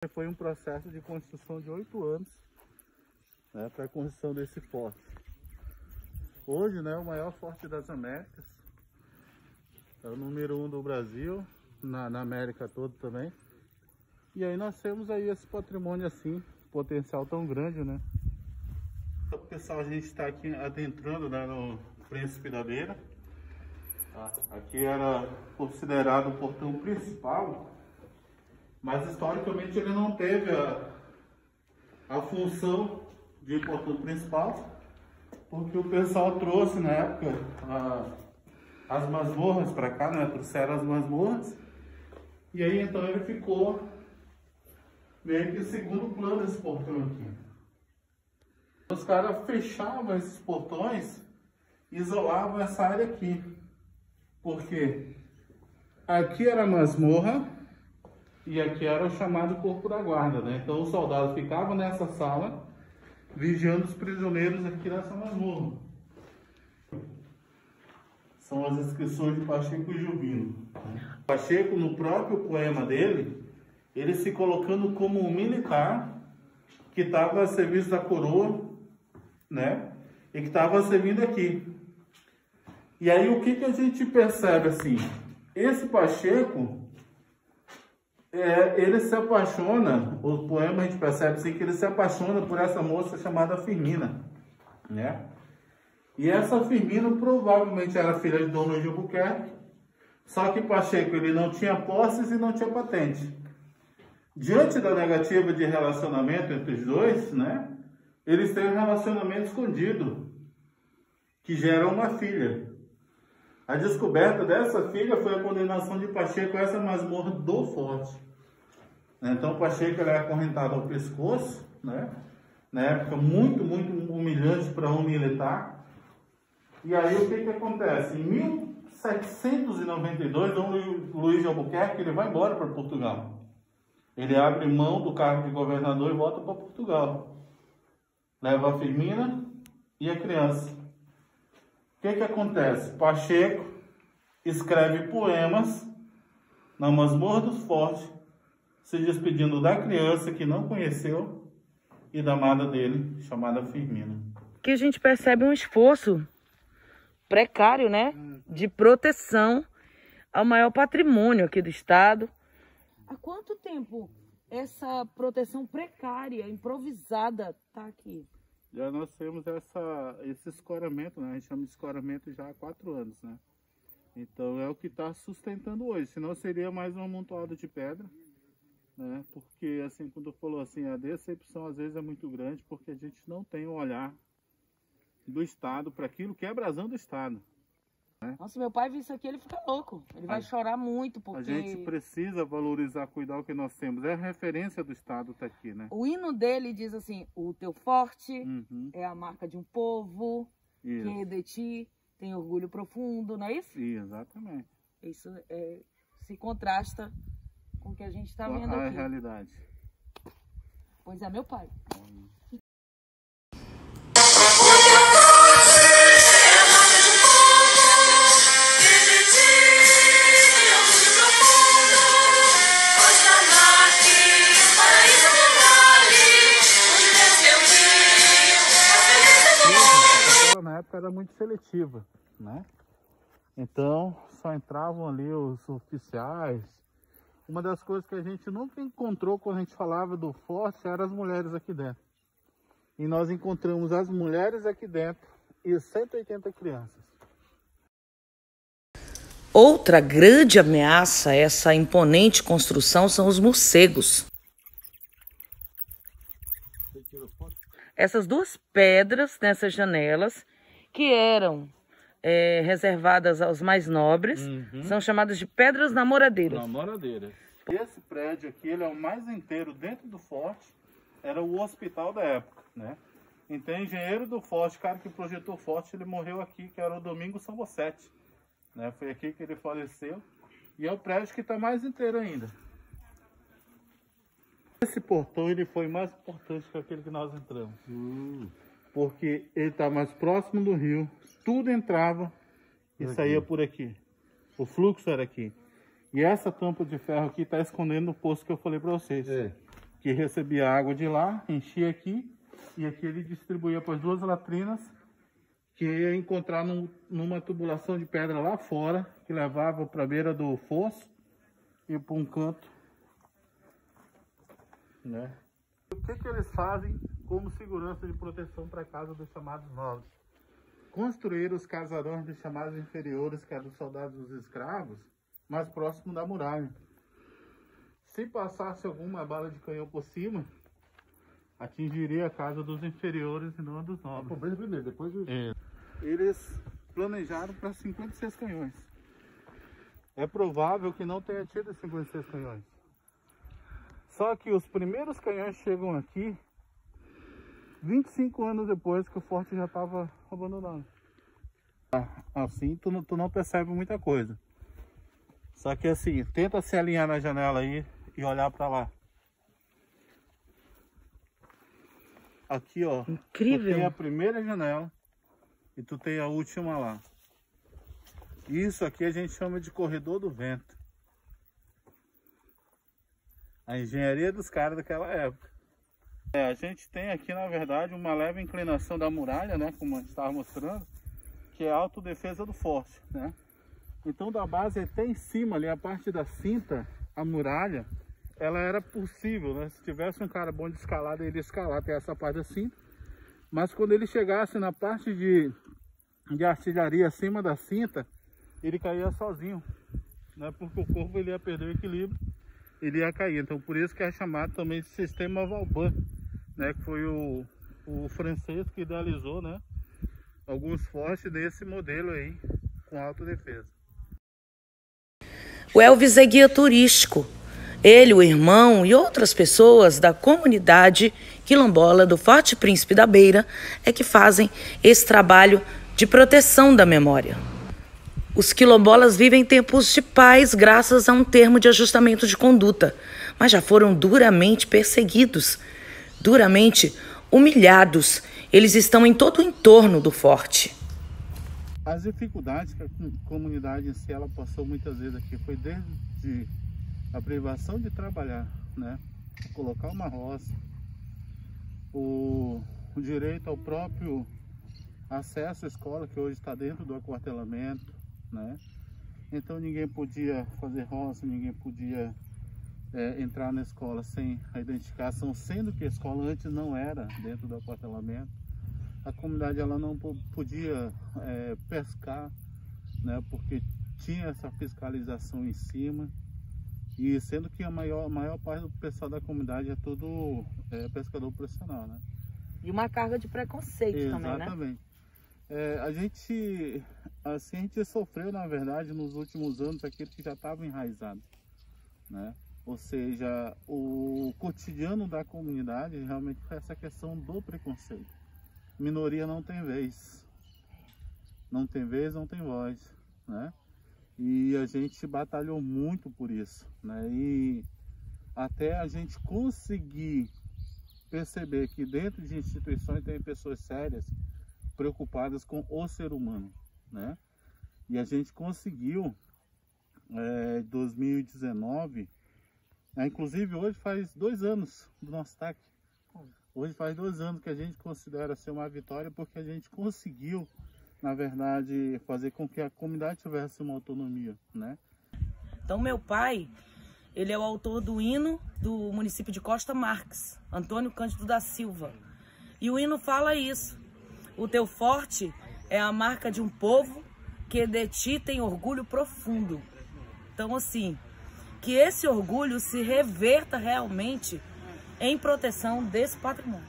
Foi um processo de construção de 8 anos, né, para a construção desse forte. Hoje, né, o maior forte das Américas, é o número 1 do Brasil, na América toda também. E aí nós temos aí esse patrimônio assim, potencial tão grande, né? Então, pessoal, a gente está aqui adentrando, né, no Príncipe da Beira. Aqui era considerado o portão principal, mas historicamente ele não teve a função de portão principal, porque o pessoal trouxe na época as masmorras para cá, né? Trouxeram as masmorras, e aí então ele ficou meio que segundo plano esse portão aqui. Os caras fechavam esses portões, isolavam essa área aqui, porque aqui era a masmorra e aqui era o chamado corpo da guarda, né? Então os soldados ficavam nessa sala vigiando os prisioneiros aqui nessa masmorra. São as inscrições de Pacheco e Jubino. Pacheco, no próprio poema dele, ele se colocando como um militar que estava a serviço da coroa, né? E que estava servindo aqui. E aí o que a gente percebe assim? Esse Pacheco, ele se apaixona, o poema a gente percebe assim, que ele se apaixona por essa moça chamada Firmina, né? E essa Firmina provavelmente era filha de Dom Luís de Albuquerque, só que Pacheco ele não tinha posses e não tinha patente. Diante da negativa de relacionamento entre os dois, né? Eles têm um relacionamento escondido, que gera uma filha. A descoberta dessa filha foi a condenação de Pacheco a essa masmorra do forte. Então Pacheco ele é acorrentado ao pescoço, né? Na época muito humilhante para um militar. E aí o que acontece? Em 1792, Dom Luís de Albuquerque ele vai embora para Portugal. Ele abre mão do cargo de governador e volta para Portugal. Leva a Firmina e a criança. O que acontece? Pacheco escreve poemas na masmorra dos fortes, se despedindo da criança que não conheceu e da amada dele, chamada Firmina. Que a gente percebe um esforço precário, né? De proteção ao maior patrimônio aqui do estado. Há quanto tempo essa proteção precária, improvisada, está aqui? Já nós temos esse escoramento, né? A gente chama de escoramento já há 4 anos, né? Então é o que está sustentando hoje, senão seria mais um amontoado de pedra, né? Porque, assim, quando falou assim, a decepção às vezes é muito grande, porque a gente não tem o olhar do Estado para aquilo que é a brasão do Estado. Nossa, meu pai viu isso aqui, ele fica louco. Ele vai chorar muito, porque... A gente precisa valorizar, cuidar o que nós temos. É a referência do Estado tá aqui, né? O hino dele diz assim, o teu forte é a marca de um povo, que de ti tem orgulho profundo, não é isso? Exatamente. Isso se contrasta com o que a gente está vendo aqui. A realidade. Pois é, meu pai. Na época era muito seletiva, né? Então só entravam ali os oficiais. Uma das coisas que a gente nunca encontrou quando a gente falava do forte eram as mulheres aqui dentro. E nós encontramos as mulheres aqui dentro e 180 crianças. Outra grande ameaça a essa imponente construção são os morcegos. Essas duas pedras nessas janelas, que eram reservadas aos mais nobres, são chamadas de pedras namoradeiras. Namoradeiras. Esse prédio aqui, ele é o mais inteiro dentro do forte, era o hospital da época, né? Então, o engenheiro do forte, o cara que projetou o forte, ele morreu aqui, que era o Domingos São Bocete, né? Foi aqui que ele faleceu, e é o prédio que está mais inteiro ainda. Esse portão ele foi mais importante que aquele que nós entramos, porque ele está mais próximo do rio, tudo entrava e saía por aqui, o fluxo era aqui. E essa tampa de ferro aqui está escondendo o poço que eu falei para vocês. que recebia água de lá, enchia aqui, e aqui ele distribuía para as duas latrinas, que ia encontrar numa tubulação de pedra lá fora, que levava para a beira do fosso e para um canto, né? O que eles fazem como segurança de proteção para a casa dos chamados nobres? Construir os casarões dos chamados inferiores, que eram dos soldados dos escravos, mais próximo da muralha. Se passasse alguma bala de canhão por cima, atingiria a casa dos inferiores e não a dos nobres. Primeiro, depois Eles planejaram para 56 canhões. É provável que não tenha tido 56 canhões. Só que os primeiros canhões chegam aqui 25 anos depois que o forte já estava abandonado. Assim tu não percebe muita coisa. Só que assim, tenta se alinhar na janela aí e olhar para lá. Aqui, ó. Incrível. Tu tem a primeira janela e tu tem a última lá. Isso aqui a gente chama de corredor do vento. A engenharia dos caras daquela época. A gente tem aqui, na verdade, uma leve inclinação da muralha, né? Como a gente estava mostrando, que é a autodefesa do forte, né? Então, da base até em cima, ali, a parte da cinta, a muralha, ela era possível, né? Se tivesse um cara bom de escalada, ele ia escalar até essa parte da cinta. Mas quando ele chegasse na parte de artilharia acima da cinta, ele caía sozinho, né? Porque o corpo ele ia perder o equilíbrio, ele ia cair. Então, por isso que é chamado também de sistema Vauban, né? Que foi o francês que idealizou, né? Alguns fortes desse modelo aí, com autodefesa. O Elvis é guia turístico. Ele, o irmão e outras pessoas da comunidade quilombola do Forte Príncipe da Beira é que fazem esse trabalho de proteção da memória. Os quilombolas vivem tempos de paz graças a um termo de ajustamento de conduta, mas já foram duramente perseguidos, duramente humilhados. Eles estão em todo o entorno do forte. As dificuldades que a comunidade em si ela passou muitas vezes aqui foi desde a privação de trabalhar, né? Colocar uma roça, o direito ao próprio acesso à escola, que hoje está dentro do aquartelamento, né? Então ninguém podia fazer roça, ninguém podia entrar na escola sem a identificação, sendo que a escola antes não era dentro do aquartelamento. A comunidade ela não podia pescar, né? Porque tinha essa fiscalização em cima. E sendo que a maior parte do pessoal da comunidade é todo pescador profissional, né? E uma carga de preconceito também, né? Exatamente. A gente sofreu, na verdade, nos últimos anos, aquilo que já estava enraizado, né? Ou seja, o cotidiano da comunidade realmente foi essa questão do preconceito. Minoria não tem vez. Não tem vez, não tem voz, né? E a gente batalhou muito por isso, né? E até a gente conseguir perceber que dentro de instituições tem pessoas sérias, preocupadas com o ser humano, né? E a gente conseguiu, em 2019, inclusive hoje faz 2 anos do nosso ataque. Hoje faz 2 anos que a gente considera ser uma vitória, porque a gente conseguiu, na verdade, fazer com que a comunidade tivesse uma autonomia, né? Então, meu pai, ele é o autor do hino do município de Costa Marques, Antônio Cândido da Silva. E o hino fala isso: o teu forte é a marca de um povo que de ti tem orgulho profundo. Então, assim, que esse orgulho se reverta realmente em proteção desse patrimônio.